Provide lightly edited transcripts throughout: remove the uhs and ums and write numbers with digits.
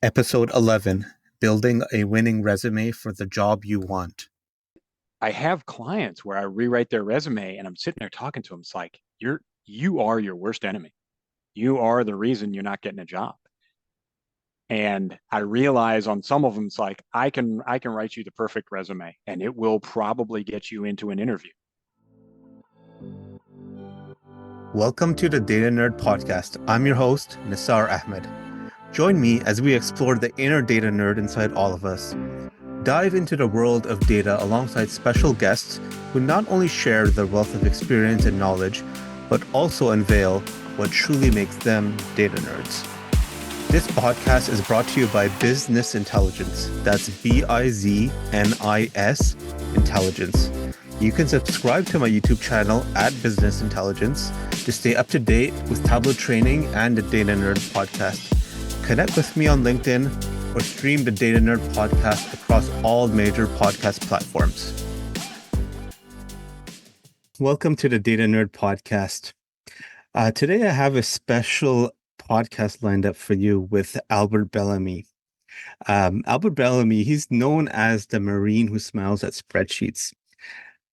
Episode 11, Building a Winning Resume for the Job You Want. I have clients where I rewrite their resume and I'm sitting there talking to them. It's like you are your worst enemy. You are the reason you're not getting a job. And I realize on some of them, it's like I can write you the perfect resume and it will probably get you into an interview. Welcome to the Data Nerd Podcast. I'm your host, Nisar Ahmed. Join me as we explore the inner data nerd inside all of us. Dive into the world of data alongside special guests who not only share their wealth of experience and knowledge, but also unveil what truly makes them data nerds. This podcast is brought to you by Business Intelligence. That's Biznis Intelligence. You can subscribe to my YouTube channel at Business Intelligence to stay up to date with Tableau training and the Data Nerd podcast. Connect with me on LinkedIn or stream the Data Nerd podcast across all major podcast platforms. Welcome to the Data Nerd podcast. Today I have a special podcast lined up for you with Albert Bellamy. Albert Bellamy, he's known as the Marine who smiles at spreadsheets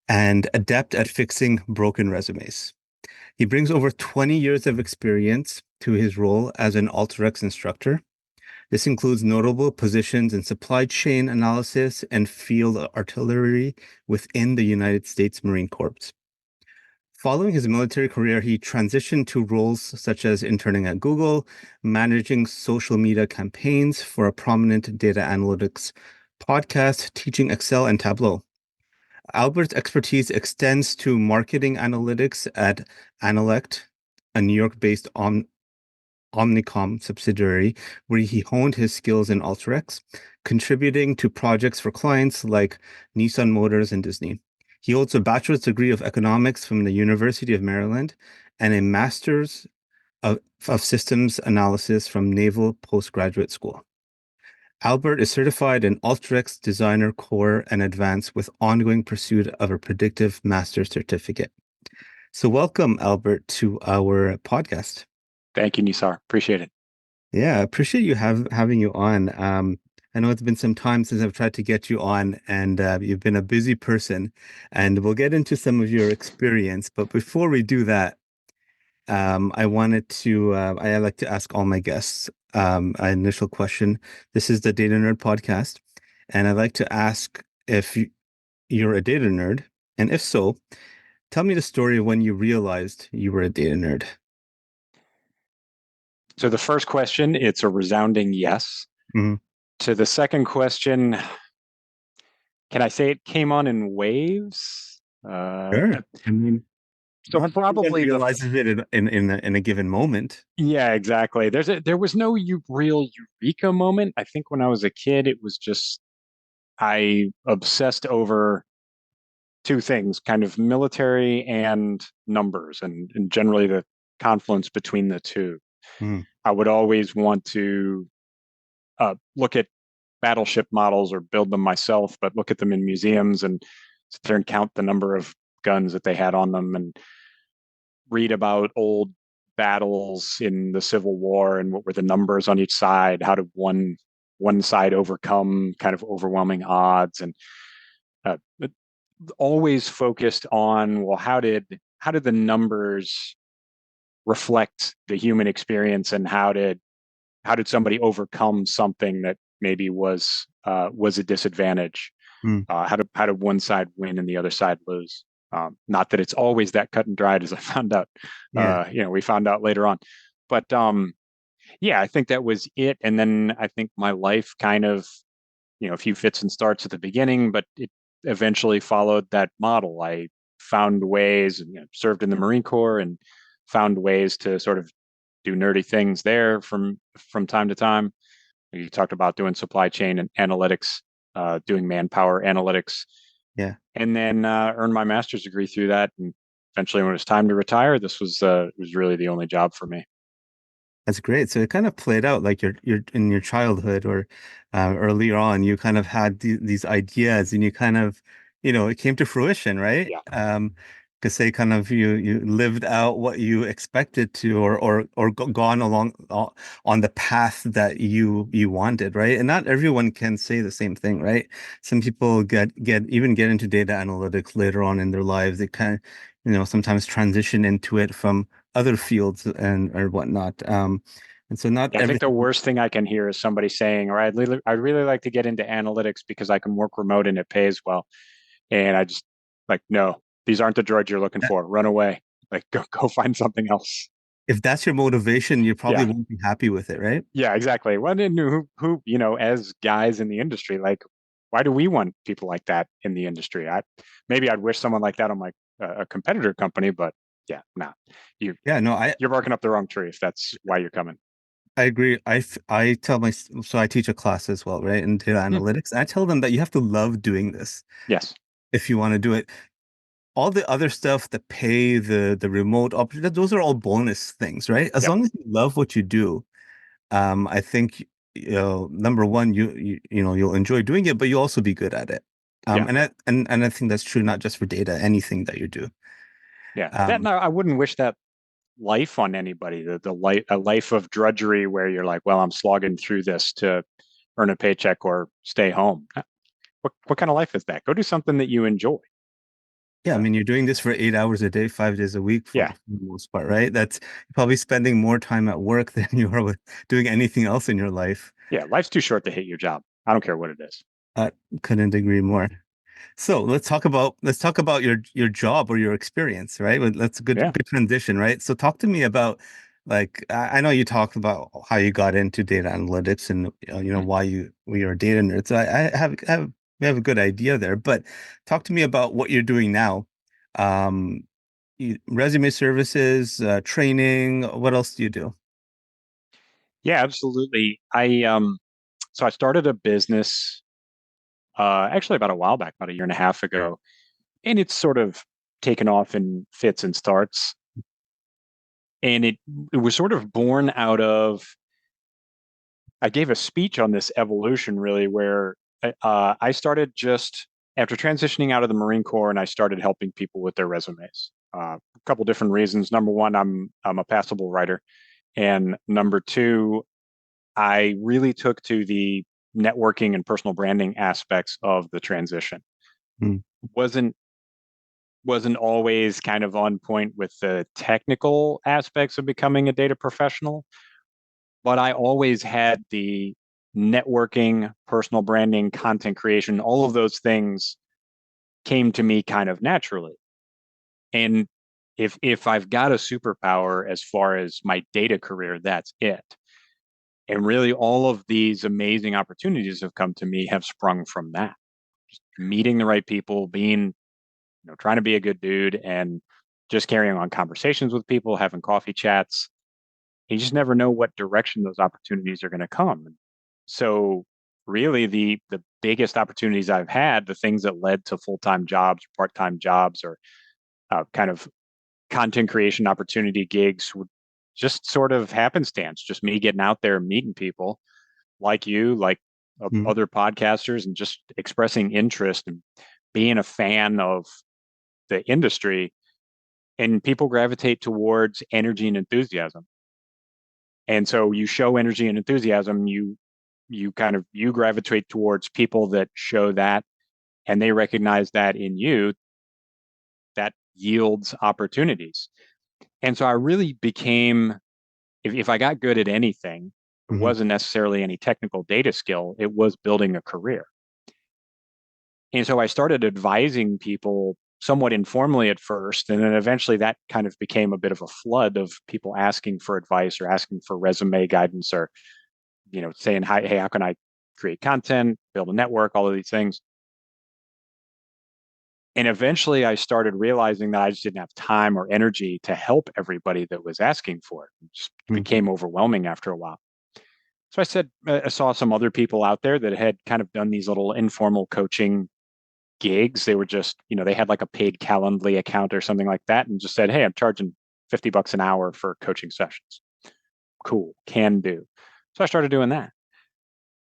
and adept at fixing broken resumes. He brings over 20 years of experience to his role as an Alteryx instructor. This includes notable positions in supply chain analysis and field artillery within the United States Marine Corps. Following his military career, he transitioned to roles such as interning at Google, managing social media campaigns for a prominent data analytics podcast, teaching Excel and Tableau. Albert's expertise extends to marketing analytics at Analect, a New York-based Omnicom subsidiary, where he honed his skills in Alteryx, contributing to projects for clients like Nissan Motors and Disney. He holds a bachelor's degree of economics from the University of Maryland and a master's of systems analysis from Naval Postgraduate School. Albert is certified in Alteryx Designer Core and Advanced with ongoing pursuit of a predictive master's certificate. So welcome, Albert, to our podcast. Thank you, Nisar. Appreciate it. Yeah, I appreciate you having you on. I know it's been some time since I've tried to get you on, and you've been a busy person, and we'll get into some of your experience. But before we do that, I wanted to, I like to ask all my guests an initial question. This is the Data Nerd podcast, and I'd like to ask if you're a data nerd, and if so, tell me the story of when you realized you were a data nerd. So the first question, it's a resounding yes. Mhm. To the second question, can I say it came on in waves? Sure. I mean, So not everyone probably realizes it in a given moment. yeah, exactly. There was no real eureka moment. I think when I was a kid, it was just I obsessed over two things, kind of military and numbers, and generally the confluence between the two. Mm, I would always want to look at battleship models or build them myself, but look at them in museums and sit there and count the number of guns that they had on them and read about old battles in the Civil War and what were the numbers on each side. How did one side overcome kind of overwhelming odds, and uh, always focused on, well, how did the numbers reflect the human experience, and how did somebody overcome something that maybe was a disadvantage? mm, How did one side win and the other side lose? Not that it's always that cut and dried, as I found out. yeah. We found out later on, but yeah, I think that was it. And then I think my life kind of, a few fits and starts at the beginning, but it eventually followed that model. I found ways, and served in the Marine Corps, and found ways to sort of do nerdy things there from time to time. You talked about doing supply chain and analytics, doing manpower analytics, Yeah. and then earned my master's degree through that. And eventually, when it was time to retire, this was really the only job for me. That's great. So it kind of played out like you're in your childhood or earlier on, you kind of had these ideas and you kind of, it came to fruition, right? Yeah. could say kind of you lived out what you expected to, or gone along on the path that you wanted, right? And not everyone can say the same thing, right? Some people get into data analytics later on in their lives. They kind of, sometimes transition into it from other fields and or whatnot. And so not Yeah, I think the everything. worst thing I can hear is somebody saying, "All right, I'd really like to get into analytics because I can work remote and it pays well." And I just like, no, these aren't the droids you're looking for. Run away. Like, go find something else. If that's your motivation, you probably Yeah, won't be happy with it, right? yeah, exactly. Well, then as guys in the industry, like, why do we want people like that in the industry? Maybe I'd wish someone like that on my a competitor company, but yeah, nah, you Yeah, no, you're barking up the wrong tree if that's why you're coming. I agree. I tell so I teach a class as well, right, in data Hmm. analytics. I tell them that you have to love doing this Yes. if you want to do it. All the other stuff, the pay, the remote option, those are all bonus things, right? As Yep. long as you love what you do, I think number one, you'll enjoy doing it, but you'll also be good at it. Yeah. And I think that's true not just for data, anything that you do. Yeah. That Um, no, I wouldn't wish that life on anybody. The life a life of drudgery where you're like, well, I'm slogging through this to earn a paycheck or stay home. What kind of life is that? Go do something that you enjoy. Yeah, I Uh, mean, you're doing this for 8 hours a day, 5 days a week yeah. for the most part, right? That's probably spending more time at work than you are with doing anything else in your life. Yeah. Life's too short to hate your job. I don't care what it is. I couldn't agree more. So let's talk about your job or your experience, right? That's a good Yeah. good transition, right? So talk to me about like I know you talked about how you got into data analytics and Mhm. why you're a data nerd. So we have a good idea there, but talk to me about what you're doing now. Um, resume services, training. What else do you do? Yeah, absolutely. So I started a business actually about a while back, about a year and a half ago, and it's sort of taken off in fits and starts. And it was sort of born out of I gave a speech on this evolution really where I started just after transitioning out of the Marine Corps and I started helping people with their resumes. A couple different reasons. Number one, I'm a passable writer, and number two, I really took to the networking and personal branding aspects of the transition. Mm, wasn't wasn't always kind of on point with the technical aspects of becoming a data professional, but I always had the networking, personal branding, content creation, all of those things came to me kind of naturally. And if I've got a superpower as far as my data career, that's it. And really all of these amazing opportunities have come to me have sprung from that. Just meeting the right people, being, trying to be a good dude and just carrying on conversations with people, having coffee chats. You just never know what direction those opportunities are going to come. So really the biggest opportunities I've had, the things that led to full-time jobs, part-time jobs, or kind of content creation opportunity gigs would just sort of happenstance, just me getting out there and meeting people like you, like mm, other podcasters, and just expressing interest and being a fan of the industry. And people gravitate towards energy and enthusiasm. And so you show energy and enthusiasm, you gravitate towards people that show that and they recognize that in you, that yields opportunities. And so I really became, if I got good at anything, it mhm. wasn't necessarily any technical data skill, it was building a career. And so I started advising people somewhat informally at first. And then eventually that kind of became a bit of a flood of people asking for advice or asking for resume guidance or, saying, hi, hey, how can I create content, build a network, all of these things. And eventually I started realizing that I just didn't have time or energy to help everybody that was asking for it. It just Mhm. became overwhelming after a while. So I said, I saw some other people out there that had kind of done these little informal coaching gigs. They were just, they had like a paid Calendly account or something like that and just said, hey, I'm charging $50 an hour for coaching sessions. Cool, can do. So I started doing that.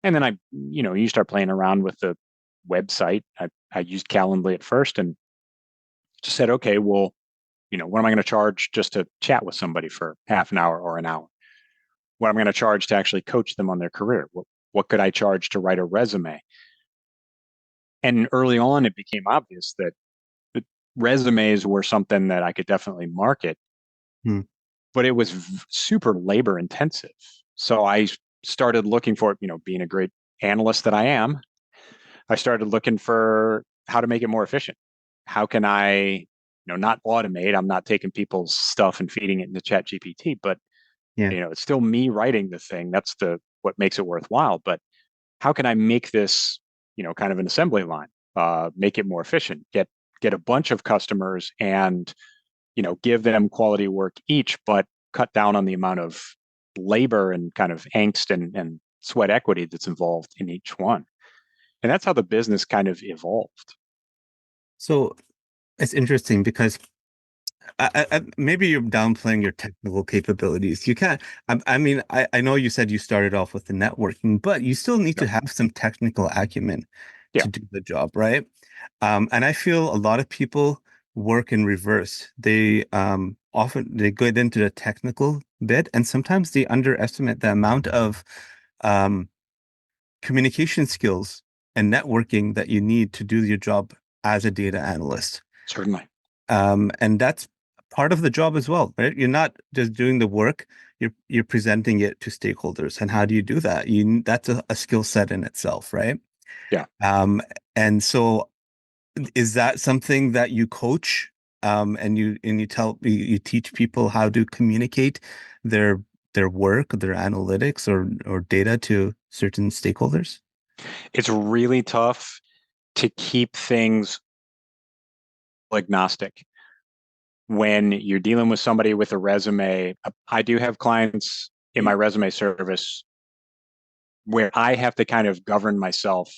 And then you start playing around with the website. I used Calendly at first and just said, okay, well, what am I going to charge just to chat with somebody for half an hour or an hour? What am I going to charge to actually coach them on their career? What could I charge to write a resume? And early on, it became obvious that the resumes were something that I could definitely market, Hmm. but it was super labor intensive. So I started looking for, being a great analyst that I am, I started looking for how to make it more efficient. How can I, not automate? I'm not taking people's stuff and feeding it into Chat GPT, but Yeah. it's still me writing the thing. That's the what makes it worthwhile. But how can I make this, kind of an assembly line, make it more efficient, get a bunch of customers and, give them quality work each, but cut down on the amount of labor and kind of angst and sweat equity that's involved in each one. And that's how the business kind of evolved. So it's interesting because maybe you're downplaying your technical capabilities. You can't. I know you said you started off with the networking, but you still need to Yep. have some technical acumen Yeah, to do the job, right? And I feel a lot of people work in reverse. They often they get into the technical bit, and sometimes they underestimate the amount of um, communication skills and networking that you need to do your job as a data analyst. certainly. And that's part of the job as well, right? You're not just doing the work, you're presenting it to stakeholders. And how do you do that? That's a skill set in itself, right? Yeah. Um, and so is that something that you coach and you teach people how to communicate their work, their analytics or data to certain stakeholders? It's really tough to keep things agnostic when you're dealing with somebody with a resume. I do have clients in my resume service where I have to kind of govern myself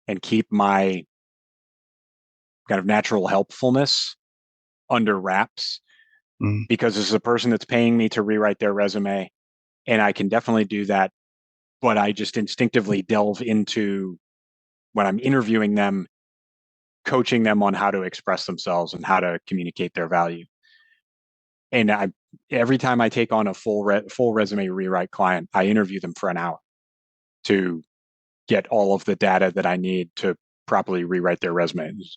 and keep my kind of natural helpfulness under wraps Mm, because this is a person that's paying me to rewrite their resume. And I can definitely do that. But I just instinctively delve into when I'm interviewing them, coaching them on how to express themselves and how to communicate their value. And every time I take on a full resume rewrite client, I interview them for an hour to get all of the data that I need to properly rewrite their resumes.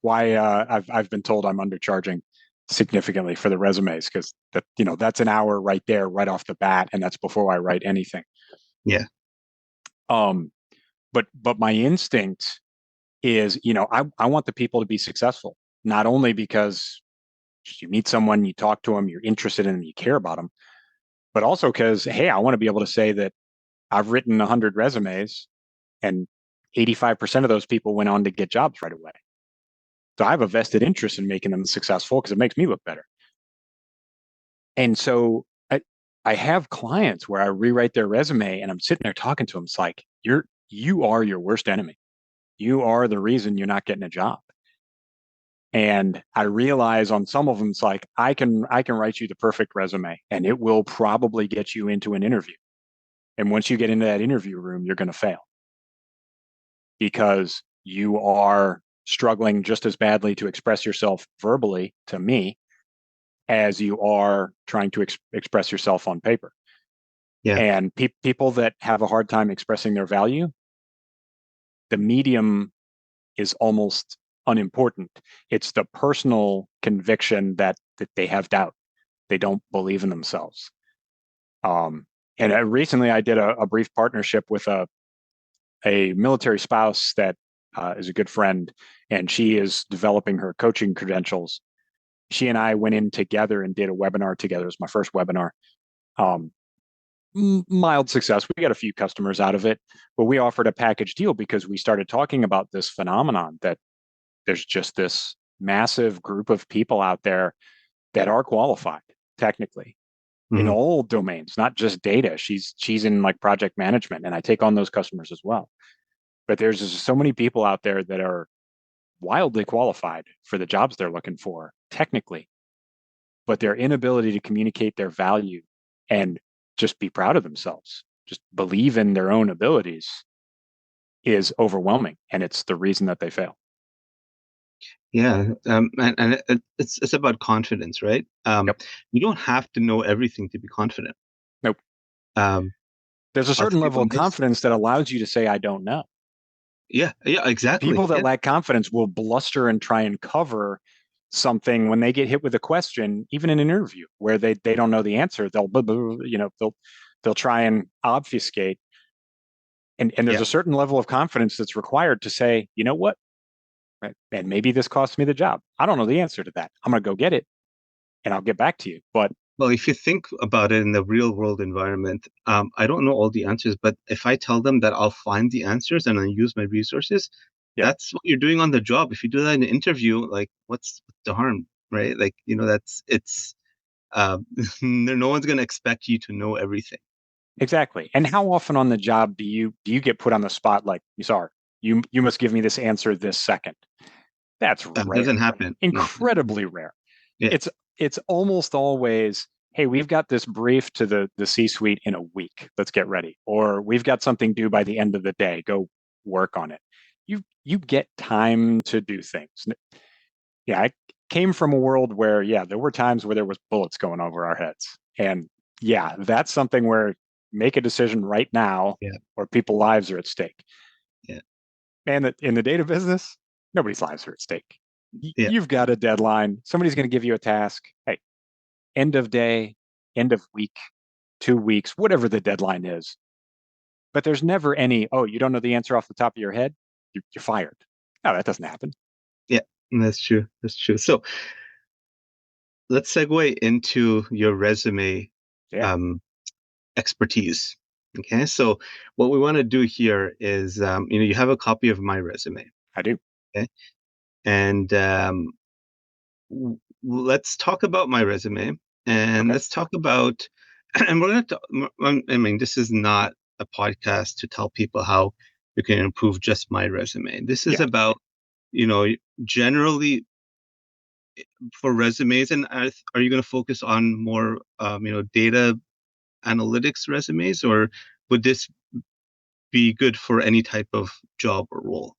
Why I've been told I'm undercharging significantly for the resumes because that's an hour right there, right off the bat, and that's before I write anything. yeah. Um, but my instinct is, I want the people to be successful, not only because you meet someone, you talk to them, you're interested in them, you care about them, but also because, hey, I want to be able to say that I've written 100 resumes and 85% of those people went on to get jobs right away. So I have a vested interest in making them successful because it makes me look better. And so I have clients where I rewrite their resume and I'm sitting there talking to them. It's like, you are your worst enemy. You are the reason you're not getting a job. And I realize on some of them, it's like, I can write you the perfect resume and it will probably get you into an interview. And once you get into that interview room, you're going to fail because you are struggling just as badly to express yourself verbally to me as you are trying to express yourself on paper. Yeah. And people that have a hard time expressing their value, the medium is almost unimportant. It's the personal conviction that they have doubt. They don't believe in themselves. And recently, I did a brief partnership with a military spouse that is a good friend, and she is developing her coaching credentials. She and I went in together and did a webinar together. It was my first webinar. Um, Mild success. We got a few customers out of it, but we offered a package deal because we started talking about this phenomenon that there's just this massive group of people out there that are qualified technically in Mhm. all domains, not just data. She's in like project management, and I take on those customers as well. But there's just so many people out there that are wildly qualified for the jobs they're looking for technically, but their inability to communicate their value and just be proud of themselves, just believe in their own abilities is overwhelming. And it's the reason that they fail. Yeah, and it's about confidence, right? Yep. You don't have to know everything to be confident. Nope. Um, There's a Lots certain of level people of miss. confidence that allows you to say, I don't know. Yeah, yeah, exactly. People that Yeah, lack confidence will bluster and try and cover something when they get hit with a question, even in an interview where they don't know the answer. They'll try and obfuscate. And there's yeah. a certain level of confidence that's required to say, you know what? Right? And maybe this costs me the job. I don't know the answer to that. I'm going to go get it and I'll get back to you. But Well, if you think about it in the real world environment, I don't know all the answers, but if I tell them that I'll find the answers and I use my resources, yeah, that's what you're doing on the job. If you do that in an interview, like what's the harm, right? Like, that's it's no one's gonna expect you to know everything. exactly. And how often on the job do you get put on the spot like, sorry, you must give me this answer this second? That's That rare, doesn't happen. No. incredibly rare. Yeah. It's almost always, hey, we've got this brief to the C-suite in a week. Let's get ready. Or we've got something due by the end of the day. Go work on it. You get time to do things. Yeah, I came from a world where, yeah, there were times where there was bullets going over our heads. And yeah, that's something where make a decision right now Yeah. or people's lives are at stake. Yeah. And in the data business, nobody's lives are at stake. Yeah. You've got a deadline. Somebody's going to give you a task. Hey, end of day, end of week, 2 weeks, whatever the deadline is. But there's never any, oh, you don't know the answer off the top of your head. You're fired. No, that doesn't happen. Yeah. That's true. That's true. So let's segue into your resume Yeah, um, expertise. Okay, so what we want to do here is, you have a copy of my resume. I do. Okay, and let's talk about my resume, and Okay. let's talk about, and we're going to. I mean, this is not a podcast to tell people how you can improve just my resume. This is Yeah. about, you know, generally for resumes, and are you going to focus on more, data analytics resumes, or would this be good for any type of job or role?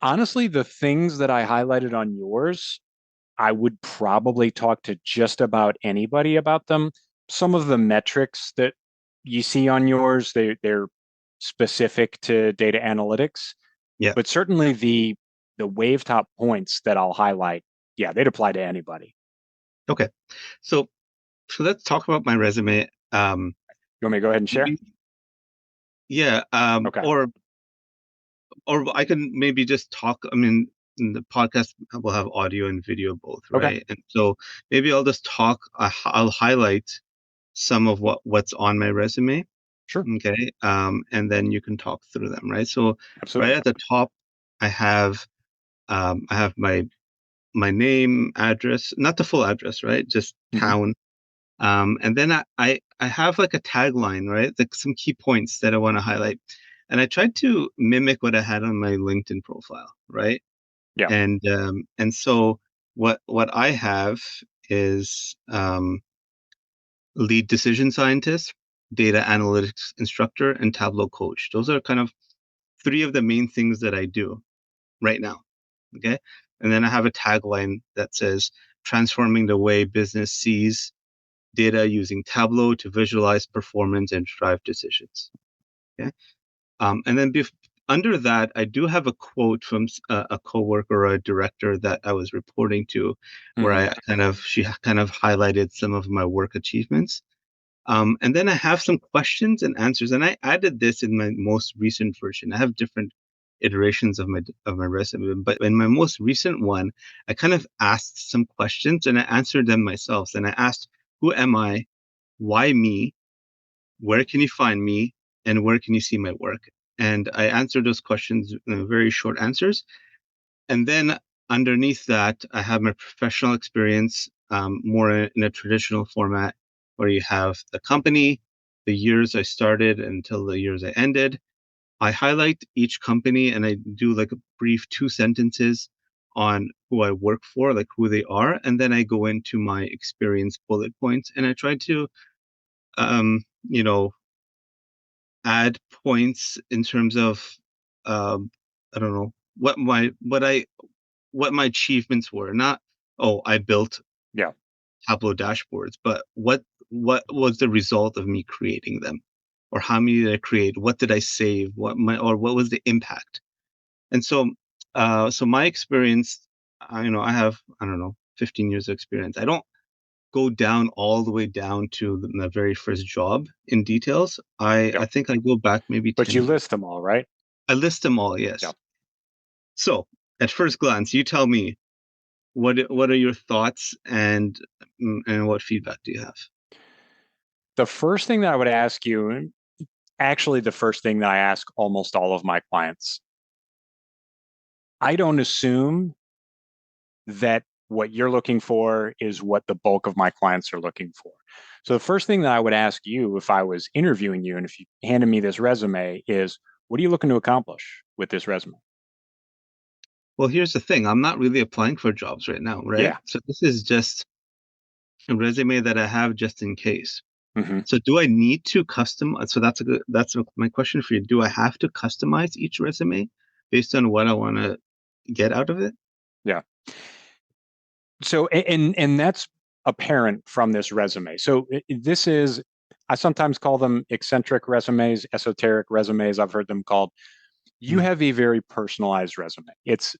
Honestly, the things that I highlighted on yours, I would probably talk to just about anybody about them. Some of the metrics that you see on yours, they're specific to data analytics, Yeah. but certainly the wave top points that I'll highlight, yeah, they'd apply to anybody. Okay. So let's talk about my resume. You want me to go ahead and share? Maybe, yeah. Okay. Or I can maybe just talk. I mean, in the podcast will have audio and video both, Okay. right? And so maybe I'll just talk. I'll highlight some of what's on my resume. Sure. Okay. And then you can talk through them, right? So right Absolutely. at the top, I have my name, address, not the full address, right? Just Hmm. town. And then I have like a tagline, right? Like some key points that I want to highlight. And I tried to mimic what I had on my LinkedIn profile, right? Yeah. And so what I have is lead decision scientist, data analytics instructor, and Tableau coach. Those are kind of three of the main things that I do right now. Okay. And then I have a tagline that says transforming the way business sees data using Tableau to visualize performance and drive decisions. Okay. And then under that, I do have a quote from a coworker or a director that I was reporting to, where Hmm. she kind of highlighted some of my work achievements. And then I have some questions and answers, and I added this in my most recent version. I have different iterations of my resume, but in my most recent one, I kind of asked some questions and I answered them myself. And I asked, "Who am I? Why me? Where can you find me? And where can you see my work?" And I answered those questions in very short answers. And then underneath that, I have my professional experience, more in a traditional format where you have the company, the years I started until the years I ended. I highlight each company and I do like a brief 2 sentences on who I work for, like who they are. And then I go into my experience bullet points and I try to, um, you know, add points in terms of, um, I don't know, what what my achievements were, not, oh, I built Yeah. Tableau dashboards, but what was the result of me creating them, or how many did I create? What did I save? What was the impact? And so, so my experience, I have, I don't know, 15 years of experience. I don't go down all the way down to the very first job in details. I Yep. think I go back maybe But 10 you years. list them all, right? I list them all, Yeah. yes. So at first glance, you tell me what are your thoughts and what feedback do you have? The first thing that I would ask you, actually, the first thing that I ask almost all of my clients, I don't assume that what you're looking for is what the bulk of my clients are looking for. So the first thing that I would ask you if I was interviewing you and if you handed me this resume is, what are you looking to accomplish with this resume? Well, here's the thing. I'm not really applying for jobs right now, right? Yeah. So this is just a resume that I have just in case. Hmm. So do I need to custom? So my question for you. Do I have to customize each resume based on what I want to get out of it? Yeah. So and that's apparent from this resume. So this is, I sometimes call them eccentric resumes, esoteric resumes. I've heard them called. You Mm, have a very personalized resume. It's,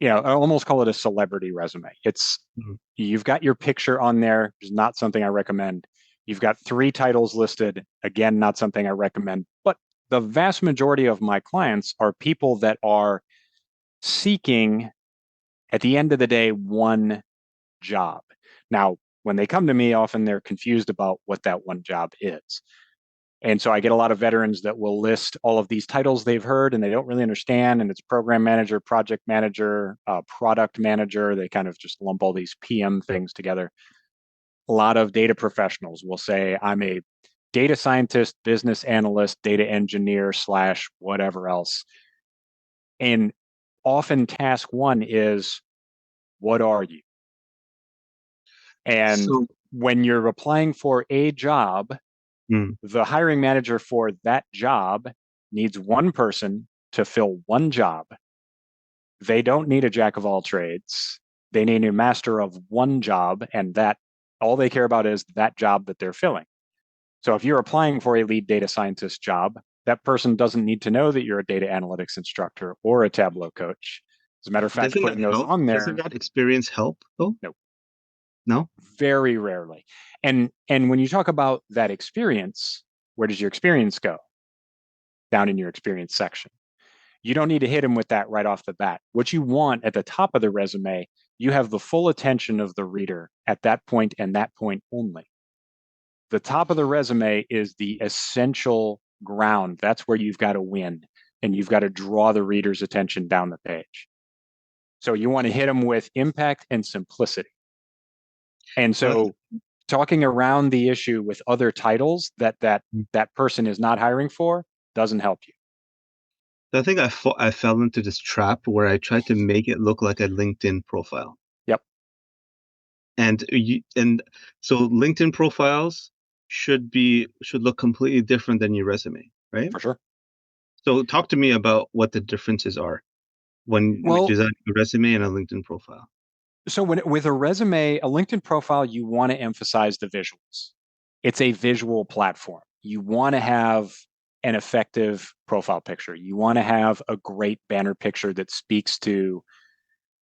I almost call it a celebrity resume. It's, mm. you've got your picture on there, which is not something I recommend. You've got 3 titles listed, again, not something I recommend. But the vast majority of my clients are people that are seeking, at the end of the day, one job. Now, when they come to me, often they're confused about what that one job is. And so I get a lot of veterans that will list all of these titles they've heard and they don't really understand. And it's program manager, project manager, product manager. They kind of just lump all these PM things together. A lot of data professionals will say, I'm a data scientist, business analyst, data engineer, slash whatever else. And often task one is, what are you? And So, when you're applying for a job, mm, the hiring manager for that job needs one person to fill one job. They don't need a jack of all trades. They need a master of one job, and that all they care about is that job that they're filling. So if you're applying for a lead data scientist job, that person doesn't need to know that you're a data analytics instructor or a Tableau coach. As a matter of fact, doesn't that putting those help? on Doesn't there, that experience help though? no, No? very rarely. And when you talk about that experience, where does your experience go? Down in your experience section. You don't need to hit them with that right off the bat. What you want at the top of the resume, you have the full attention of the reader at that point and that point only. The top of the resume is the essential ground. That's where you've got to win and you've got to draw the reader's attention down the page. So you want to hit them with impact and simplicity. And But so talking around the issue with other titles that person is not hiring for doesn't help you. I think I fell into this trap where I tried to make it look like a LinkedIn profile. Yep, And so LinkedIn profiles should look completely different than your resume, right? for sure. So talk to me about what the differences are when Well, designing a resume and a LinkedIn profile. so with a resume, a LinkedIn profile, you want to emphasize the visuals. It's a visual platform. You want to have an effective profile picture. You want to have a great banner picture that speaks to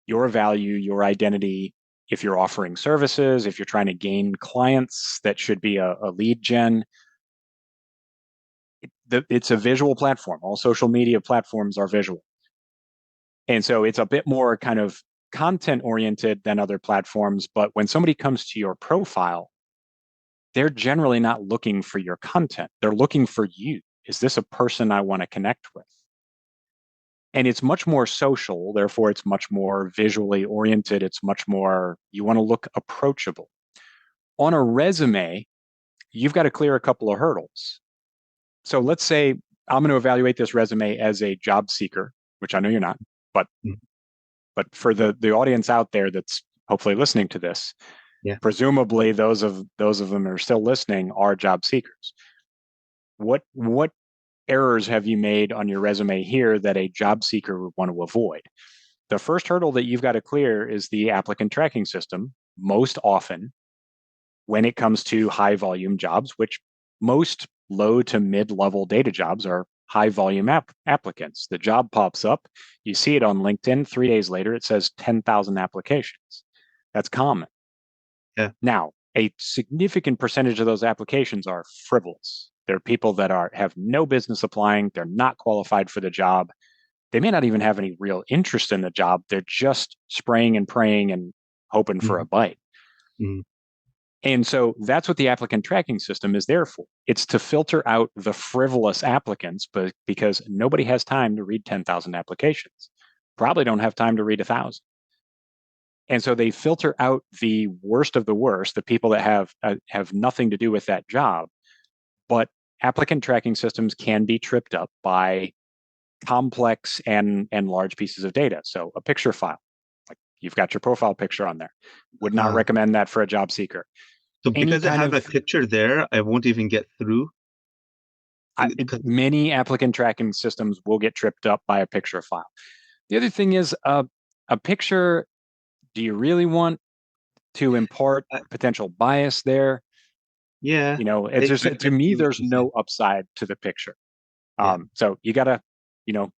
your value, your identity. If you're offering services, if you're trying to gain clients, that should be a lead gen. It's a visual platform. All social media platforms are visual. And so it's a bit more kind of content oriented than other platforms. But when somebody comes to your profile, they're generally not looking for your content. They're looking for you. Is this a person I want to connect with? And it's much more social. Therefore, it's much more visually oriented. It's much more, you want to look approachable. On a resume, you've got to clear a couple of hurdles. So let's say I'm going to evaluate this resume as a job seeker, which I know you're not, but Mm, for the audience out there that's hopefully listening to this, yeah. presumably those of them that are still listening are job seekers. What errors have you made on your resume here that a job seeker would want to avoid? the first hurdle that you've got to clear is the applicant tracking system. Most often, when it comes to high volume jobs, which most low to mid level data jobs are high volume applicants. The job pops up, you see it on LinkedIn, 3 days later, it says 10,000 applications. That's common. Yeah. Now, a significant percentage of those applications are frivolous. They're people that have no business applying, they're not qualified for the job. They may not even have any real interest in the job. They're just spraying and praying and hoping for a bite. Mm-hmm. And so that's what the applicant tracking system is there for. It's to filter out the frivolous applicants, but because nobody has time to read 10,000 applications, probably don't have time to read 1,000. And so they filter out the worst of the worst, the people that have nothing to do with that job. But applicant tracking systems can be tripped up by complex and large pieces of data. So a picture file, like you've got your profile picture on there. Would not recommend that for a job seeker. So Any because I kind have a of picture there, I won't even get through. Because many applicant tracking systems will get tripped up by a picture file. The other thing is a picture. Do you really want to impart potential bias there? yeah, It's just I to me, see what there's you're saying. no upside to the picture. Yeah, So you gotta,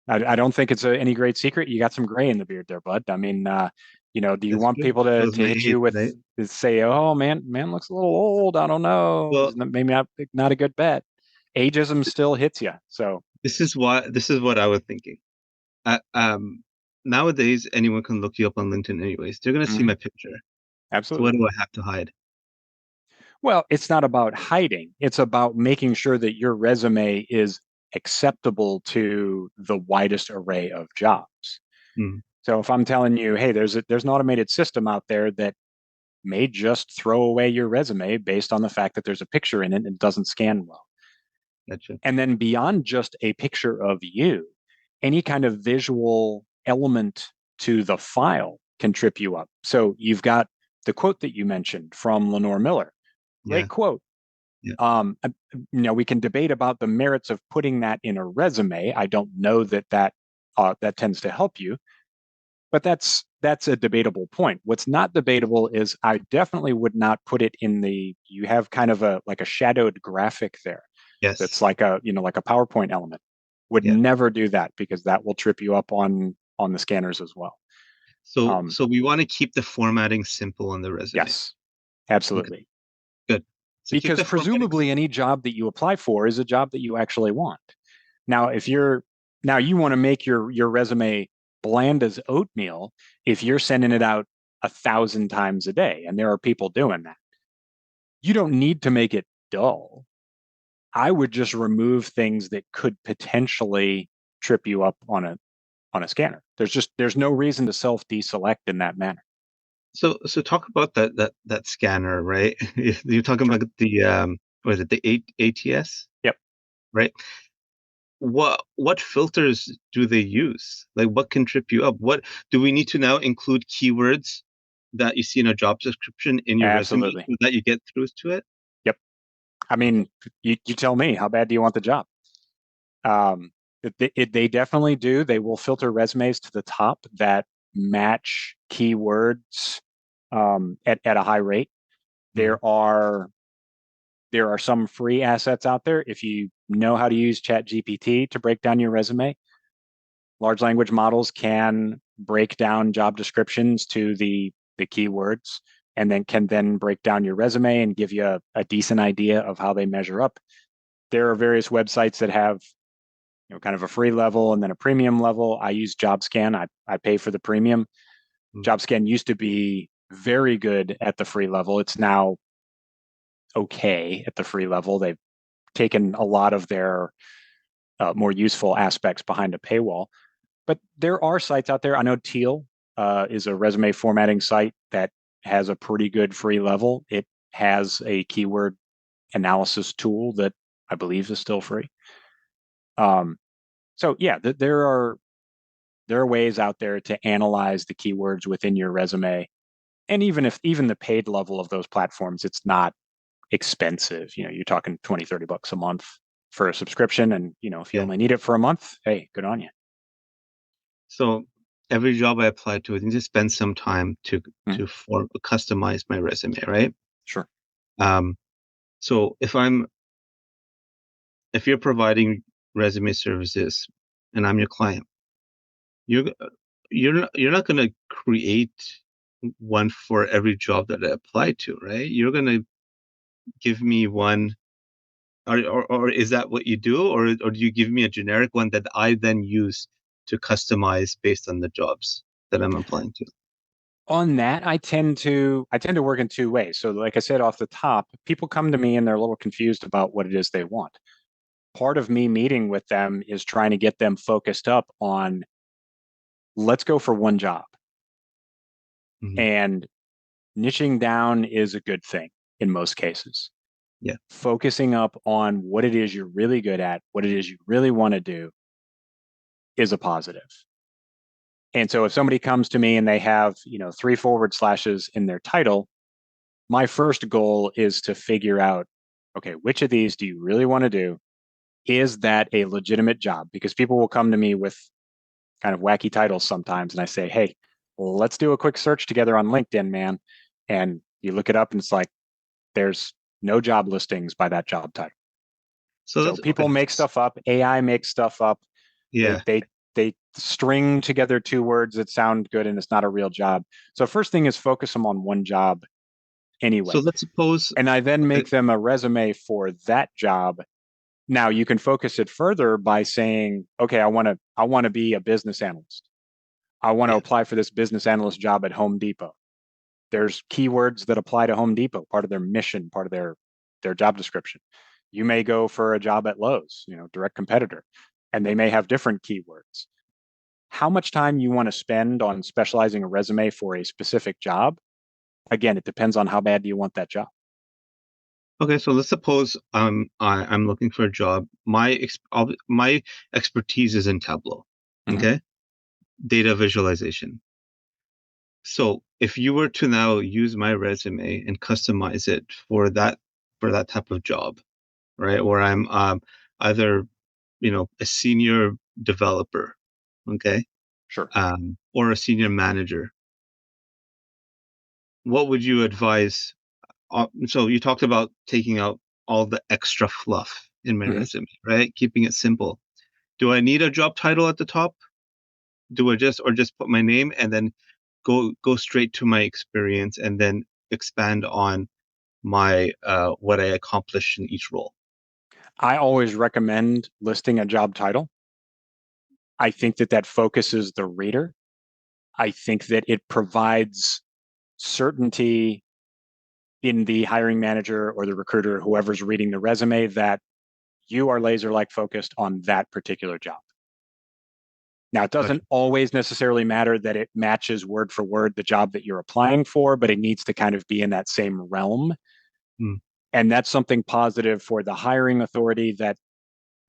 I don't think it's any great secret. You got some gray in the beard there, bud. I mean, do you that's want good. people to Shows my hit age, you with right? to say, oh man, looks a little old. I don't know. Well, Maybe not a good bet. Ageism still hits you. So this is what I was thinking. Uh, um, Nowadays, anyone can look you up on LinkedIn anyways. They're gonna see mhm, my picture. So what absolutely. do I have to hide? Well, it's not about hiding. It's about making sure that your resume is acceptable to the widest array of jobs. Mm, So if I'm telling you, hey, there's an automated system out there that may just throw away your resume based on the fact that there's a picture in it and it doesn't scan well. gotcha. And then beyond just a picture of you, any kind of visual element to the file can trip you up. So you've got the quote that you mentioned from Lenore Miller. Yeah, Great quote. yeah. We can debate about the merits of putting that in a resume. I don't know that tends to help you, but that's a debatable point. What's not debatable is I definitely would not put it in the. You have kind of a shadowed graphic there. That's Yes. like a PowerPoint element. Would Yeah. never do that because that will trip you up on the scanners as well. So Um, so we want to keep the formatting simple on the resume. yes, Okay, absolutely. good. So keep Because the formatting presumably simple. any job that you apply for is a job that you actually want. Now, if you're now you want to make your resume bland as oatmeal if you're sending it out 1,000 times a day, and there are people doing that. You don't need to make it dull. I would just remove things that could potentially trip you up on a scanner. There's no reason to self deselect in that manner. So talk about that scanner, right? You're talking Sure. about the what is it, the ATS, Yep. right? What filters do they use? Like what can trip you up? What do we need to now include keywords that you see in a job description in your resume Absolutely. so that you get through to it? Yep. I Okay. mean, you tell me, how bad do you want the job? Um, they definitely do. They will filter resumes to the top that match keywords at a high rate. Mm, There are there are some free assets out there. If you know how to use Chat GPT to break down your resume, large language models can break down job descriptions to the keywords and then can then break down your resume and give you a decent idea of how they measure up. There are various websites that have kind of a free level and then a premium level. I use JobScan. I pay for the premium. mm. JobScan used to be very good at the free level. It's now okay at the free level. They've taken a lot of their more useful aspects behind a paywall. But there are sites out there. I know Teal is a resume formatting site that has a pretty good free level. It has a keyword analysis tool that I believe is still free. Um, so yeah, there are ways out there to analyze the keywords within your resume. And even the paid level of those platforms, it's not expensive. You're talking 20, $30 a month for a subscription. And if you Yeah. only need it for a month, hey, good on you. So every job I apply to, I need to spend some time to Mhm. customize my resume, right? Sure. Um, so if you're providing resume services and I'm your client, you're you're not going to create one for every job that I apply to, right? You're going to give me one, or is that what you do, or do you give me a generic one that I then use to customize based on the jobs that I'm applying to? On that, I tend to work in two ways. So like I said off the top, people come to me and they're a little confused about what it is they want. Part of me meeting with them is trying to get them focused up on let's go for one job. Mhm. And niching down is a good thing in most cases. Yeah. Focusing up on what it is you're really good at, what it is you really want to do is a positive. And so if somebody comes to me and they have, three forward slashes in their title, my first goal is to figure out, okay, which of these do you really want to do? Is that a legitimate job? Because people will come to me with kind of wacky titles sometimes. And I say, hey, well, let's do a quick search together on LinkedIn, man. And you look it up and it's like, there's no job listings by that job title. So So that's people okay. make stuff up. AI makes stuff up. They Yeah. they they string together two words that sound good and it's not a real job. So first thing is focus them on one job So anyway. let's suppose, And I then uh, make them a resume for that job. Now you can focus it further by saying, okay, I want to be a business analyst. I want to yeah. apply for this business analyst job at Home Depot. There's keywords that apply to Home Depot, part of their mission, part of their job description. You may go for a job at Lowe's, direct competitor, and they may have different keywords. How much time you want to spend on specializing a resume for a specific job? Again, it depends on how bad do you want that job. Okay, so let's suppose I'm looking for a job. My expertise is in Tableau. Mhm. Okay, data visualization. So if you were to now use my resume and customize it for that type of job, right? Where I'm either a senior developer, okay, Sure. or a senior manager, what would you advise? So you talked about taking out all the extra fluff in my Mhm. resume, right? Keeping it simple. Do I need a job title at the top? Do I just put my name and then go straight to my experience and then expand on my what I accomplished in each role? I always recommend listing a job title. I think that that focuses the reader. I think that it provides certainty in the hiring manager or the recruiter, whoever's reading the resume, that you are laser like focused on that particular job. Now, it Gotcha. doesn't always necessarily matter that it matches word for word the job that you're applying for, but it needs to kind of be in that same realm. Hmm. And that's something positive for the hiring authority, that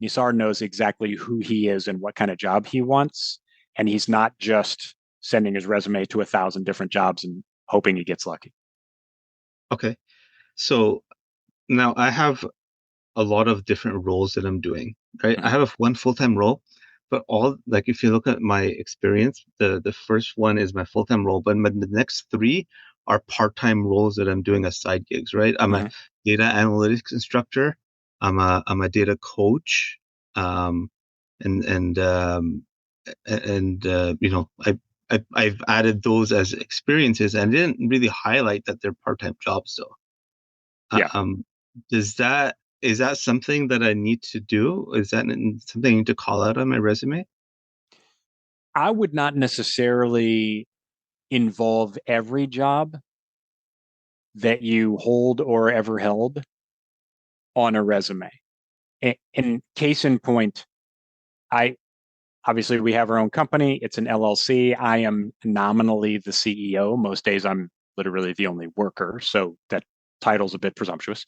Nisar knows exactly who he is and what kind of job he wants. And he's not just sending his resume to 1,000 different jobs and hoping he gets lucky. Okay. So now I have a lot of different roles that I'm doing, right? I Mhm. have one full-time role, but all like if you look at my experience, the first one is my full-time role, but the next three are part-time roles that I'm doing as side gigs, right? I'm a Mhm. data analytics instructor, I'm a data coach, um, and I've added those as experiences and didn't really highlight that they're part-time jobs though. Yeah. Um, does that is that something that I need to do? Is that something I need to call out on my resume? I would not necessarily involve every job that you hold or ever held on a resume. In case in point, I obviously we have our own company. It's an LLC. I am nominally the CEO. Most days I'm literally the only worker, so that title's a bit presumptuous.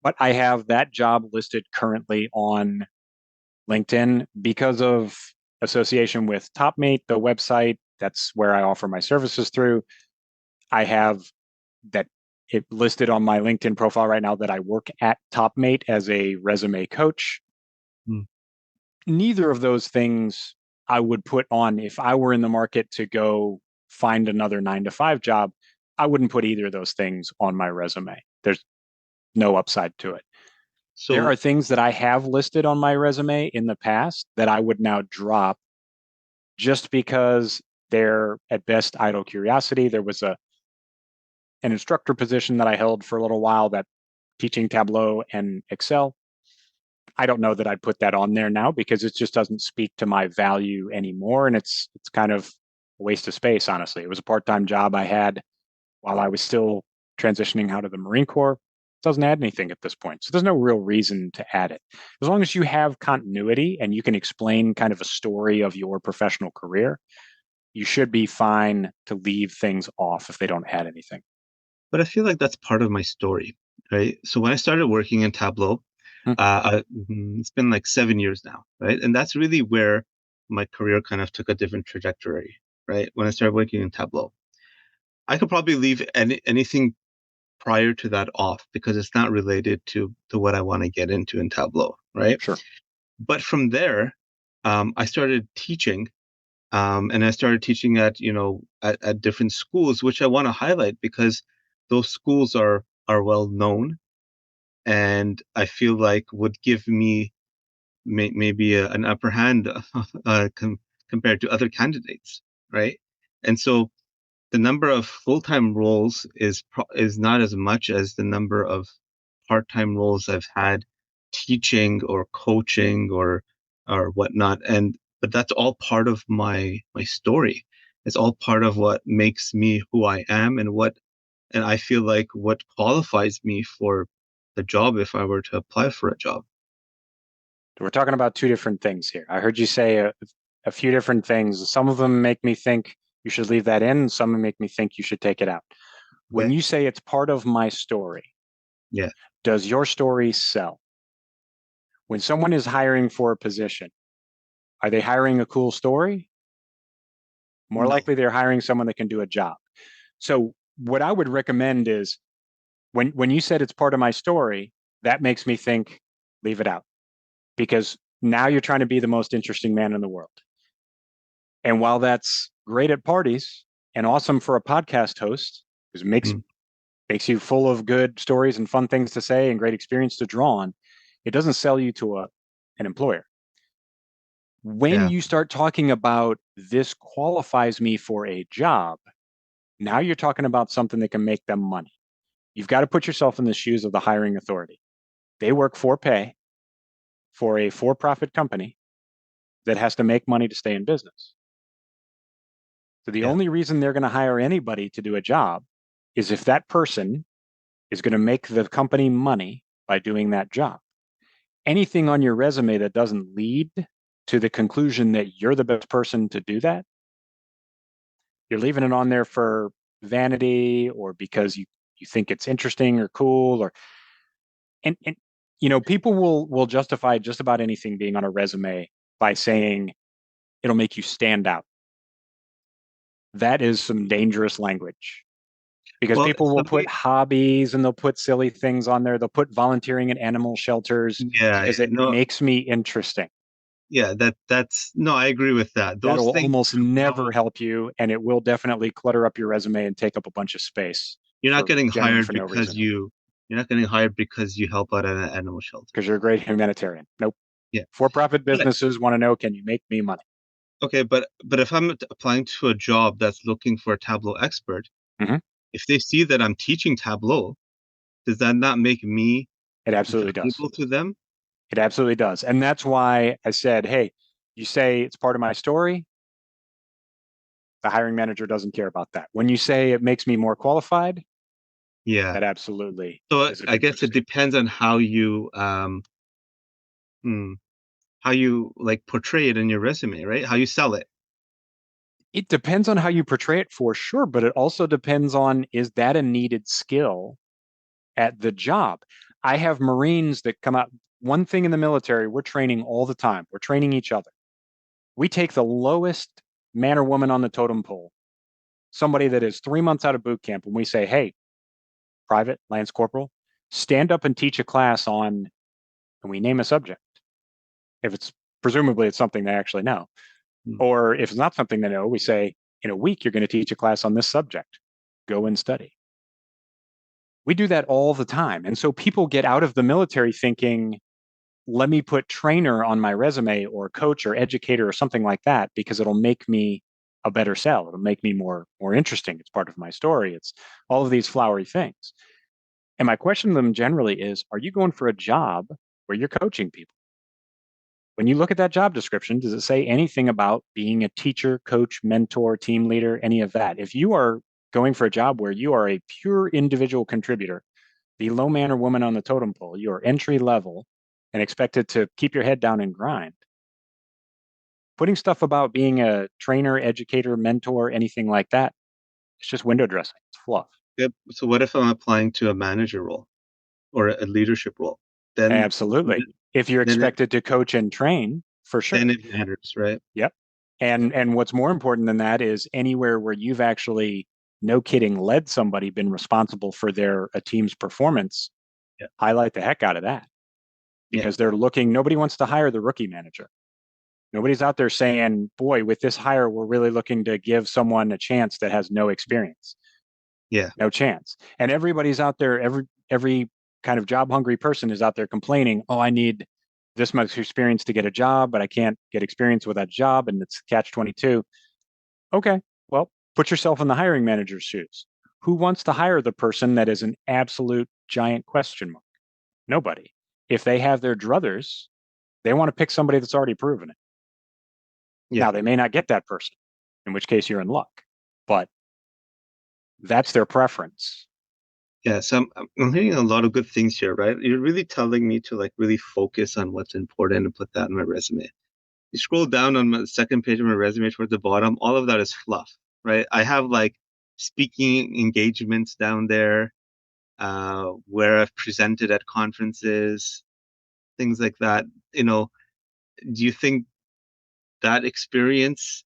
But I have that job listed currently on LinkedIn because of association with Topmate, the website. That's where I offer my services through. I have that it listed on my LinkedIn profile right now that I work at Topmate as a resume coach. Hmm. Neither of those things I would put on if I were in the market to go find another 9 to 5 job. I wouldn't put either of those things on my resume. There's no upside to it. There are So things that I have listed on my resume in the past that I would now drop just because they're at best idle curiosity. There was an instructor position that I held for a little while that teaching Tableau and Excel. I don't know that I'd put that on there now because it just doesn't speak to my value anymore. And it's kind of a waste of space, honestly. It was a part-time job I had while I was still transitioning out of the Marine Corps. It doesn't add anything at this point. So there's no real reason to add it. As long as you have continuity and you can explain kind of a story of your professional career, you should be fine to leave things off if they don't add anything. but I feel like that's part of my story, right? So when I started working in Tableau, Hmm, it's been like 7 years now, right? And that's really where my career kind of took a different trajectory, right? When I started working in Tableau, I could probably leave anything prior to that off because it's not related to what I want to get into in Tableau, right? sure. But from there, I started teaching, and I started teaching at different schools, which I want to highlight because those schools are well known, and I feel like would give me maybe an upper hand compared to other candidates, right? And so the number of full-time roles is not as much as the number of part-time roles I've had teaching or coaching or whatnot. And but that's all part of my story. It's all part of what makes me who I am and I feel like what qualifies me for the job if I were to apply for a job. We're talking about two different things here. I heard you say a few different things. Some of them make me think you should leave that in. Some make me think you should take it out. When Okay. you say it's part of my story, Yeah. does your story sell? When someone is hiring for a position, are they hiring a cool story? More No. likely, they're hiring someone that can do a job. So, what I would recommend is when you said it's part of my story, that makes me think leave it out because now you're trying to be the most interesting man in the world. And while that's great at parties and awesome for a podcast host, because it Mm. makes you full of good stories and fun things to say and great experience to draw on, it doesn't sell you to an employer. When Yeah. you start talking about this qualifies me for a job, now you're talking about something that can make them money. You've got to put yourself in the shoes of the hiring authority. They work for pay for a for-profit company that has to make money to stay in business. So the Yeah. only reason they're going to hire anybody to do a job is if that person is going to make the company money by doing that job. Anything on your resume that doesn't lead to the conclusion that you're the best person to do that, you're leaving it on there for vanity or because you think it's interesting or cool or and people will justify just about anything being on a resume by saying it'll make you stand out. That is some dangerous language because Well, people will put somebody, hobbies and they'll put silly things on there. They'll put volunteering in animal shelters yeah, because yeah, it no, makes me interesting. yeah, that's no, I agree with that. Those That'll things almost have never no, help you, and it will definitely clutter up your resume and take up a bunch of space you're not for getting generally hired for no because reason you're not getting hired because you help out at an animal shelter. because you're a great humanitarian. Nope. Yeah. For-profit But businesses want to know, can you make me money? okay, but if I'm applying to a job that's looking for a Tableau expert, Mhm. if they see that I'm teaching Tableau, does that not make me It absolutely does. valuable to them? It absolutely does. And that's why I said, hey, you say it's part of my story. The hiring manager doesn't care about that. When you say it makes me more qualified, Yeah. that absolutely So is a I good guess it boost. depends on hmm, how you like portray it in your resume, right? How you sell it. It depends on how you portray it for sure, but it also depends on is that a needed skill at the job? I have Marines that come out. One thing in the military, we're training all the time. We're training each other. We take the lowest man or woman on the totem pole, somebody that is 3 months out of boot camp, and we say, hey, private, Lance Corporal, stand up and teach a class on, and we name a subject. If it's presumably it's something they actually know. Mm. Or if it's not something they know, we say, in a week, you're going to teach a class on this subject. Go and study. We do that all the time. And so people get out of the military thinking, let me put trainer on my resume or coach or educator or something like that because it'll make me a better sell. It'll make me more interesting. It's part of my story. It's all of these flowery things. And my question to them generally is, are you going for a job where you're coaching people? When you look at that job description, does it say anything about being a teacher, coach, mentor, team leader, any of that? If you are going for a job where you are a pure individual contributor, the low man or woman on the totem pole, you're entry level and expected to keep your head down and grind. Putting stuff about being a trainer, educator, mentor, anything like that, it's just window dressing. It's fluff. Yep. So what if I'm applying to a manager role or a leadership role? Then, Absolutely. If you're then it, expected to coach and train, for then sure. it matters, right? Yep. And what's more important than that is anywhere where you've actually, no kidding, led somebody, been responsible for a team's performance, Yeah. highlight the heck out of that Yeah. because they're looking, nobody wants to hire the rookie manager. Nobody's out there saying, boy, with this hire, we're really looking to give someone a chance that has no experience. Yeah. No chance. And everybody's out there, every kind of job hungry person is out there complaining, oh, I need this much experience to get a job, but I can't get experience with that job. And it's catch 22. Okay, well, put yourself in the hiring manager's shoes. Who wants to hire the person that is an absolute giant question mark? Nobody. If they have their druthers, they want to pick somebody that's already proven it. Yeah. Now, they may not get that person, in which case you're in luck, but that's their preference. Yeah. So I'm hearing a lot of good things here, right? You're really telling me to like really focus on what's important and put that in my resume. You scroll down on the second page of my resume towards the bottom, all of that is fluff, right? I have like speaking engagements down there, where I've presented at conferences, things like that. You know, do you think that experience,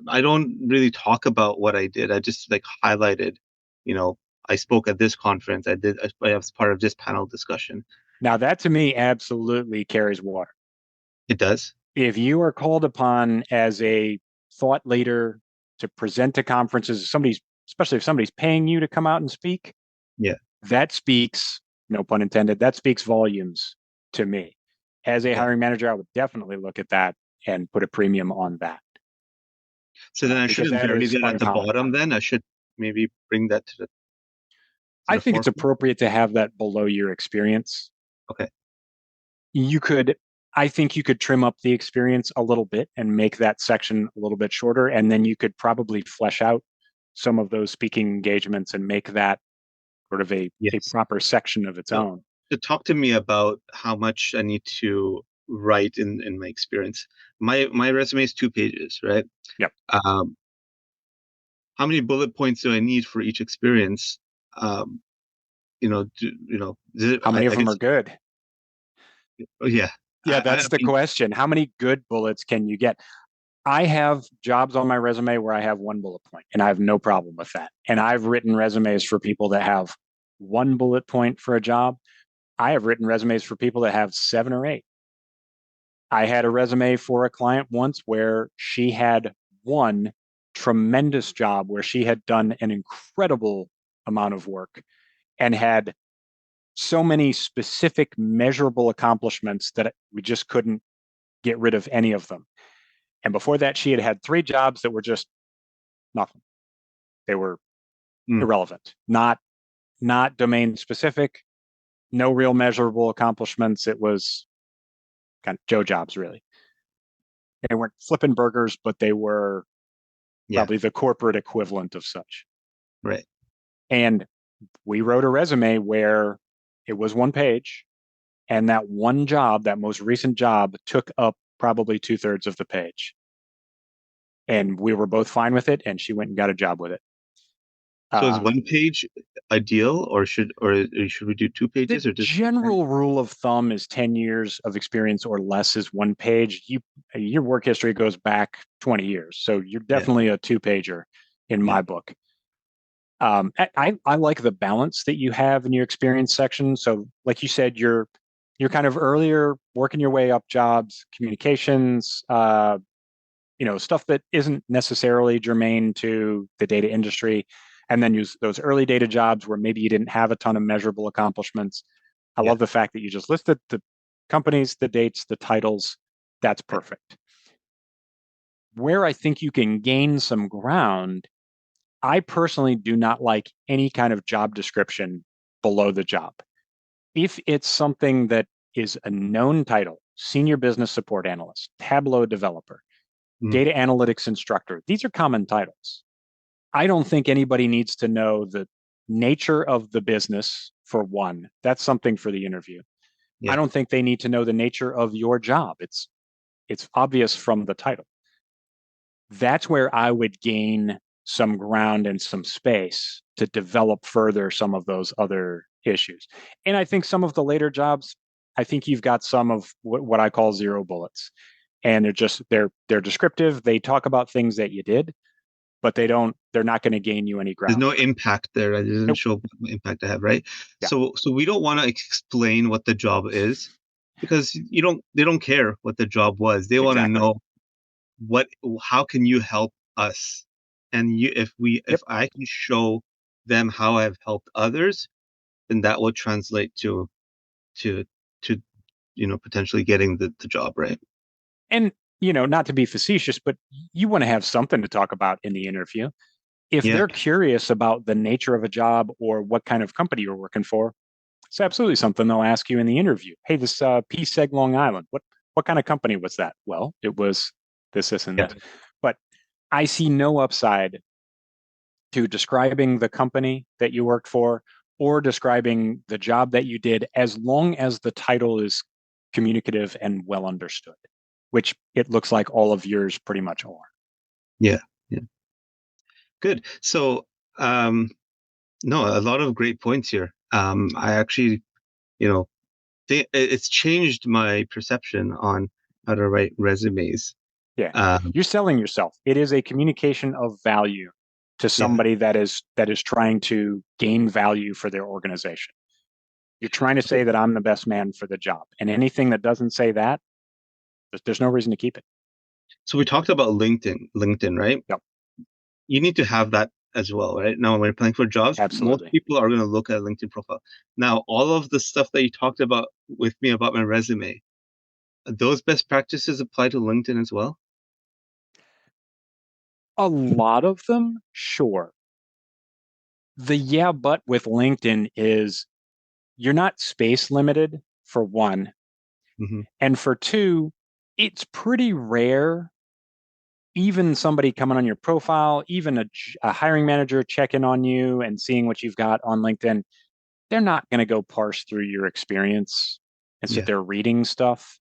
I don't really talk about what I did. I just like highlighted, you know, I spoke at this conference. I was part of this panel discussion. Now, that to me absolutely carries water. It does. If you are called upon as a thought leader to present to conferences, somebody's, especially if somebody's paying you to come out and speak, Yeah. that speaks, no pun intended, that speaks volumes to me. As a Okay. hiring manager, I would definitely look at that and put a premium on that So then I because shouldn't that bury is that at the uncommon. bottom then. I should maybe bring that to I the think it's forefront. appropriate to have that below your experience. Okay. You could, I think you could trim up the experience a little bit and make that section a little bit shorter. And then you could probably flesh out some of those speaking engagements and make that sort of a Yes. proper section of its So, own. to talk to me about how much I need to write in my experience. My resume is 2 pages, right? Yep. Um, how many bullet points do I need for each experience? Um, How many of I them are guess, good? oh, yeah. Yeah, I that's the mean, question. How many good bullets can you get? I have jobs on my resume where I have one bullet point, and I have no problem with that. And I've written resumes for people that have one bullet point for a job. I have written resumes for people that have 7 or 8. I had a resume for a client once where she had one tremendous job where she had done an incredible amount of work and had so many specific measurable accomplishments that we just couldn't get rid of any of them. And before that, she had 3 jobs that were just nothing. They were mm, irrelevant, not domain specific, no real measurable accomplishments. It was kind of Joe jobs, really. They weren't flipping burgers, but they were yeah, probably the corporate equivalent of such. right. And we wrote a resume where it was one page, and that one job, that most recent job, took up probably 2/3 of the page. And we were both fine with it, and she went and got a job with it. So is Um, one page ideal, or should we do two the pages, or just general rule of thumb is 10 years of experience or less is one page. Your work history goes back 20 years. So you're yeah, definitely a two-pager in yeah, my book. I like the balance that you have in your experience section. So, like you said, you're kind of earlier working your way up jobs, communications, stuff that isn't necessarily germane to the data industry, and then use those early data jobs where maybe you didn't have a ton of measurable accomplishments. I Yeah. love the fact that you just listed the companies, the dates, the titles. That's Yeah. perfect. Where I think you can gain some ground, I personally do not like any kind of job description below the job. If it's something that is a known title, senior business support analyst, Tableau developer, Mm. data analytics instructor, these are common titles. I don't think anybody needs to know the nature of the business for one. That's something for the interview. I Yeah. don't think they need to know the nature of your job. It's obvious from the title. That's where I would gain some ground and some space to develop further some of those other issues. And I think some of the later jobs, I think you've got some of what I call zero bullets. And they're descriptive. They talk about things that you did, but they're not going to gain you any There's ground. no impact there. It doesn't Nope. show what impact I have, right? Yeah, So we don't want to explain what the job is because they don't care what the job was. They want to exactly. know what how can you help us? And if Yep. I can show them how I've helped others, then that will translate to to potentially getting the job, right? And, not to be facetious, but you want to have something to talk about in the interview. If Yeah. they're curious about the nature of a job or what kind of company you're working for, it's absolutely something they'll ask you in the interview. Hey, this PSEG Long Island, what kind of company was that? Well, it was this, and Yeah. this. But I see no upside to describing the company that you worked for or describing the job that you did as long as the title is communicative and well understood, which it looks like all of yours pretty much are. Yeah. Yeah. Good. So, no, a lot of great points here. I actually, you know, it's changed my perception on how to write resumes. Yeah. Um, You're selling yourself. It is a communication of value to yeah. somebody that is trying to gain value for their organization. You're trying to So, say that I'm the best man for the job. And anything that doesn't say that, there's no reason to keep it. so we talked about LinkedIn, right? Yep. You need to have that as well, right? Now, when you're applying for jobs, most Absolutely. people are going to look at a LinkedIn profile. Now, all of the stuff that you talked about with me about my resume, those best practices apply to LinkedIn as well? A lot of them, sure. The yeah, but with LinkedIn is you're not space limited for one. Hmm. And for two, it's pretty rare, even somebody coming on your profile, even a hiring manager checking on you and seeing what you've got on LinkedIn, they're not going to go parse through your experience and sit Yeah. there reading stuff.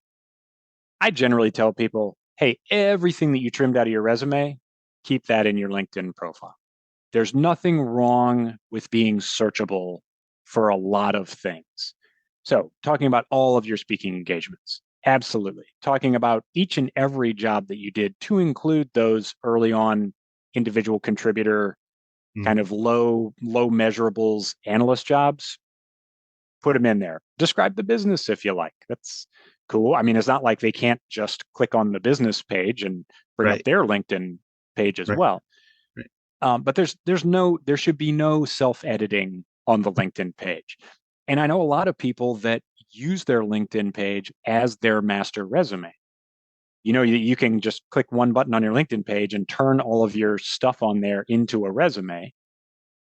I generally tell people, hey, everything that you trimmed out of your resume, keep that in your LinkedIn profile. There's nothing wrong with being searchable for a lot of things. So, talking about all of your speaking engagements, absolutely. Talking about each and every job that you did to include those early on individual contributor, Mm. kind of low measurables analyst jobs, put them in there. Describe the business if you like. That's cool. I mean, it's not like they can't just click on the business page and bring up Right. their LinkedIn page as Right. well. Right. But there should be no self-editing on the LinkedIn page. And I know a lot of people that use their LinkedIn page as their master resume. You can just click one button on your LinkedIn page and turn all of your stuff on there into a resume.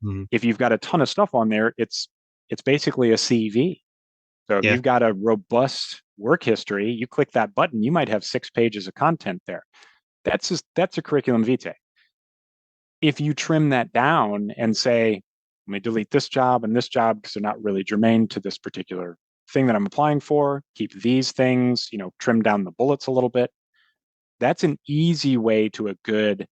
Mhm. If you've got a ton of stuff on there, it's basically a CV. So if Yeah. you've got a robust work history, you click that button, you might have 6 pages of content there. That's a curriculum vitae. If you trim that down and say, let me delete this job and this job because they're not really germane to this particular thing that I'm applying for, keep these things, trim down the bullets a little bit. That's an easy way to a good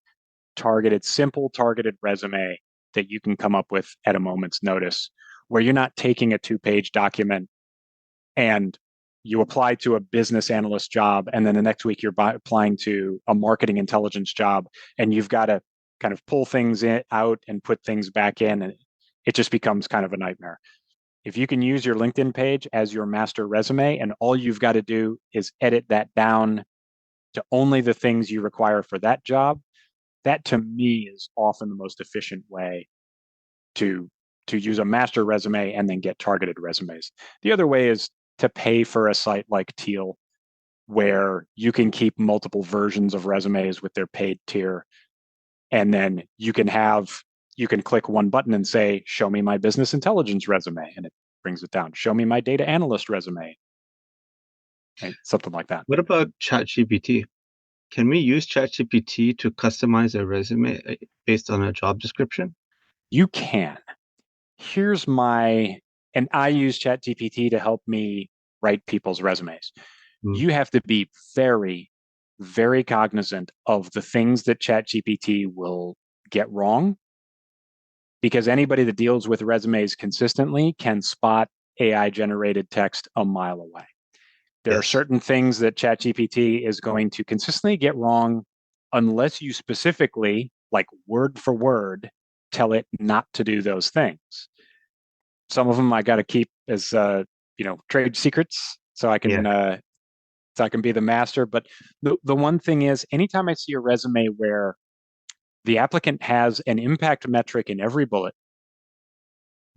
simple targeted resume that you can come up with at a moment's notice, where you're not taking a 2 page document and you apply to a business analyst job, and then the next week you're applying to a marketing intelligence job, and you've got to kind of pull things out and put things back in, and it just becomes kind of a nightmare. If you can use your LinkedIn page as your master resume, and all you've got to do is edit that down to only the things you require for that job, that to me is often the most efficient way to use a master resume and then get targeted resumes. The other way is to pay for a site like Teal, where you can keep multiple versions of resumes with their paid tier, and then you can click one button and say, show me my business intelligence resume, and it brings it down. Show me my data analyst resume, right? Something like that. What about ChatGPT? Can we use ChatGPT to customize a resume based on a job description? You can. And I use ChatGPT to help me write people's resumes. Mm. You have to be very, very cognizant of the things that ChatGPT will get wrong, because anybody that deals with resumes consistently can spot AI generated text a mile away. There are Yes. certain things that ChatGPT is going to consistently get wrong unless you specifically, like word for word, tell it not to do those things. Some of them I got to keep as trade secrets, so I can Yeah. be the master. But the one thing is, anytime I see a resume where the applicant has an impact metric in every bullet,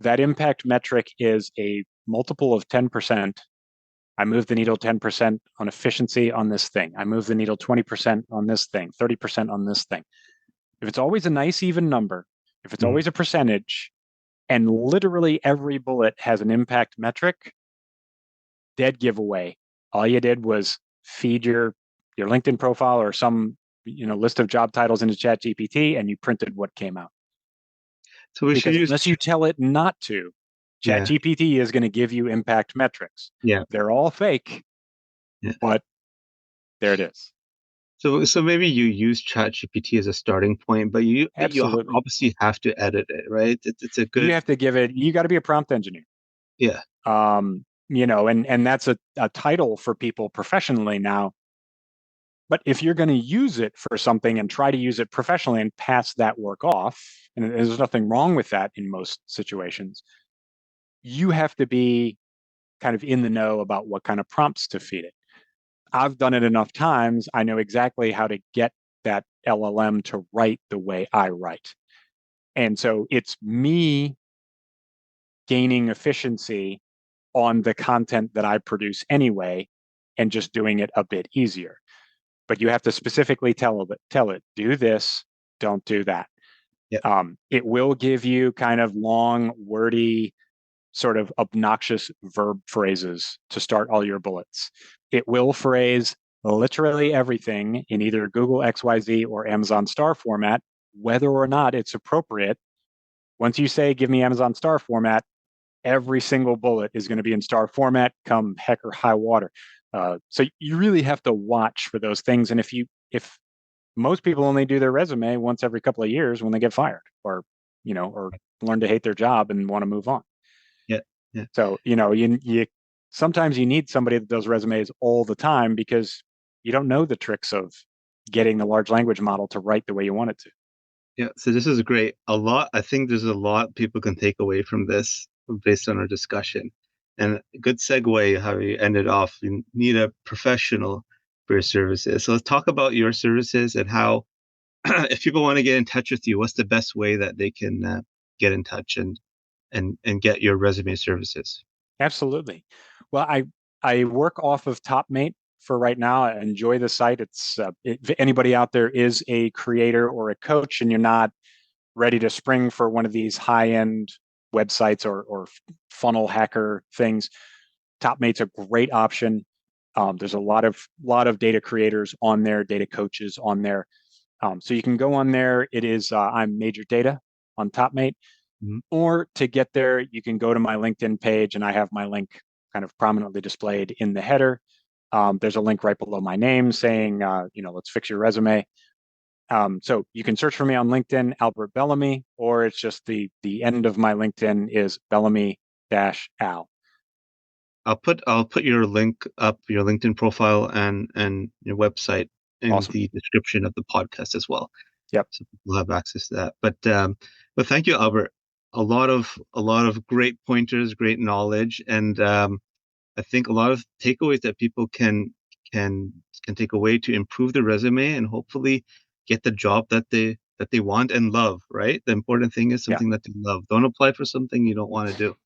that impact metric is a multiple of 10%. I move the needle 10% on efficiency on this thing. I move the needle 20% on this thing, 30% on this thing. If it's always a nice even number, if it's Mm. always a percentage, and literally every bullet has an impact metric, dead giveaway. All you did was feed your LinkedIn profile or some list of job titles into ChatGPT, and you printed what came out. So we should Because use. unless you tell it not to, Yeah. ChatGPT is going to give you impact metrics. Yeah. They're all fake, Yeah. but there it is. So maybe you use ChatGPT as a starting point, but you Absolutely. obviously have to edit it, right? It's a You good. have to you got to be a prompt engineer. Yeah. And that's a title for people professionally now. But if you're going to use it for something and try to use it professionally and pass that work off, and there's nothing wrong with that in most situations, you have to be kind of in the know about what kind of prompts to feed it. I've done it enough times. I know exactly how to get that LLM to write the way I write. And so it's me gaining efficiency on the content that I produce anyway, and just doing it a bit easier. But you have to specifically tell it, do this, don't do that. Yeah. It will give you kind of long, wordy, sort of obnoxious verb phrases to start all your bullets. It will phrase literally everything in either Google XYZ or Amazon star format, whether or not it's appropriate. Once you say, give me Amazon star format, every single bullet is going to be in star format, come heck or high water. So you really have to watch for those things. And if most people only do their resume once every couple of years when they get fired, or learn to hate their job and want to move on. Yeah. Yeah. So, you sometimes you need somebody that does resumes all the time, because you don't know the tricks of getting the large language model to write the way you want it to. Yeah. So this is great. I think there's a lot people can take away from this based on our discussion. And a good segue how you ended off. You need a professional for your services. So let's talk about your services and how, if people want to get in touch with you, what's the best way that they can get in touch and get your resume services? Absolutely. Well, I work off of Topmate for right now. I enjoy the site. If anybody out there is a creator or a coach and you're not ready to spring for one of these high-end websites or funnel hacker things, Topmate's a great option. There's a lot of data creators on there, data coaches on there. So you can go on there. It is I'm Major Data on Topmate. Mhm. Or to get there, you can go to my LinkedIn page, and I have my link kind of prominently displayed in the header. There's a link right below my name saying, let's fix your resume. So you can search for me on LinkedIn, Albert Bellamy, or it's just the end of my LinkedIn is Bellamy-Al. I'll put your link up, your LinkedIn profile and your website in Awesome. the description of the podcast as well, Yep. so people have access to that. But thank you, Albert. A lot of great pointers, great knowledge, and I think a lot of takeaways that people can take away to improve the resume and hopefully get the job that they want and love, right? The important thing is Yeah, something that they love. Don't apply for something you don't want to do.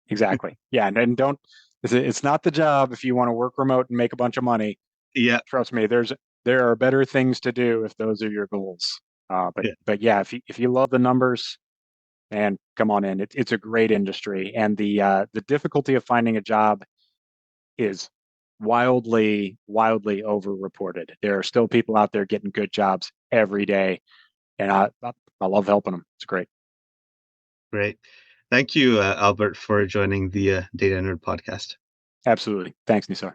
exactly. Yeah, and don't. It's not the job if you want to work remote and make a bunch of money. Yeah, Trust me, there are better things to do if those are your goals. yeah, But yeah, if you love the numbers, and come on in. It's a great industry, and the difficulty of finding a job is wildly overreported. There are still people out there getting good jobs every day, and I love helping them. It's great. great. Thank you, Albert, for joining the Data Nerd podcast. Absolutely. Thanks, Nisar.